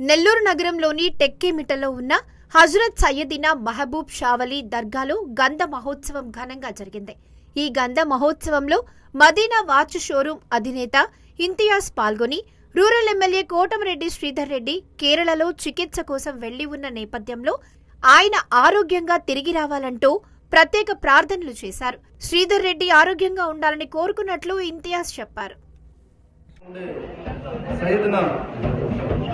నెల్లూరు నగరంలోని టెక్కేమిటలో ఉన్న హజరత్ సయ్యదినా మహబూబ్ షావలి దర్గాలో గంధ మహోత్సవం ఘనంగా జరిగింది. ఈ గంధ మహోత్సవంలో మదీనా వాచ్ షోరూం అధినేత ఇంతియాజ్ పాల్గొని రూరల్ ఎమ్మెల్యే కోటమిరెడ్డి శ్రీధర్ రెడ్డి కేరళలో చికిత్స కోసం వెళ్లి ఉన్న నేపథ్యంలో ఆయన ఆరోగ్యంగా తిరిగి రావాలంటూ ప్రత్యేక ప్రార్థనలు చేశారు. శ్రీధర్ రెడ్డి ఆరోగ్యంగా ఉండాలని కోరుకున్నట్లు ఇంతియాజ్ చెప్పారు. సయ్యదినా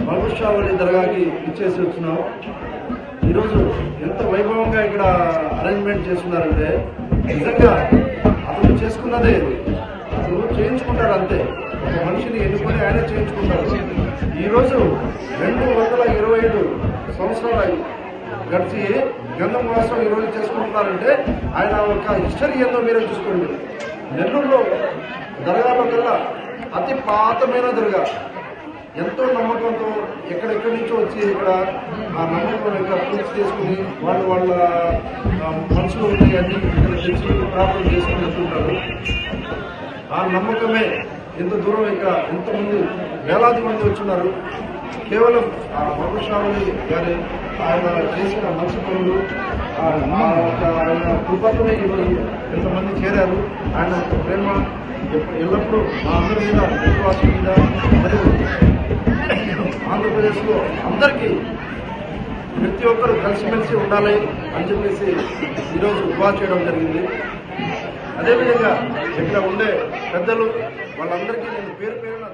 మహబూబ్ షావలి దర్గాకి ఇచ్చేసి వచ్చినాం. ఈరోజు ఎంత వైభవంగా ఇక్కడ అరేంజ్మెంట్ చేస్తున్నారంటే నిజంగా అతను చేసుకున్నదే అతను చేయించుకుంటారు అంతే. ఒక మనిషిని ఎన్నుకొని ఆయన చేయించుకుంటారు. ఈరోజు 225 సంవత్సరాలు గడిచి గంధం వాసం ఈరోజు చేసుకుంటున్నారంటే ఆయన ఒక హిస్టరీ ఏందో మీరే చూసుకోండి. నెల్లూరులో దర్గాలో కల్లా అతి పాతమైన దర్గా, ఎంతో నమ్మకంతో ఎక్కడెక్కడి నుంచో వచ్చి ఇక్కడ ఆ నమ్మకం ఇక్కడ పూర్తి చేసుకుని వాళ్ళ మనసులో ఉన్నాయి అన్ని ఇక్కడ తెచ్చి ప్రార్థన చేసుకుని వెళ్తుంటారు. ఆ నమ్మకమే ఎంత దూరం ఇక్కడ ఎంతమంది వేలాది మంది వచ్చున్నారు. కేవలం ఆ మహబూబ్ షావలి గారి ఆయన చేసిన మంచి పనులు ఆయన కృపతోనే ఈరోజు ఎంతమంది చేరారు. ఆయన ప్రేమ ఎల్లప్పుడూ మా అందరి మీద, దేశవాసుల మీద మరియు ఆంధ్రప్రదేశ్లో అందరికీ ప్రతి ఒక్కరు కలిసిమెలిసి ఉండాలి అని చెప్పేసి ఈరోజు దుఆ చేయడం జరిగింది. అదేవిధంగా ఇక్కడ ఉండే పెద్దలు వాళ్ళందరికీ నేను పేరు పేరున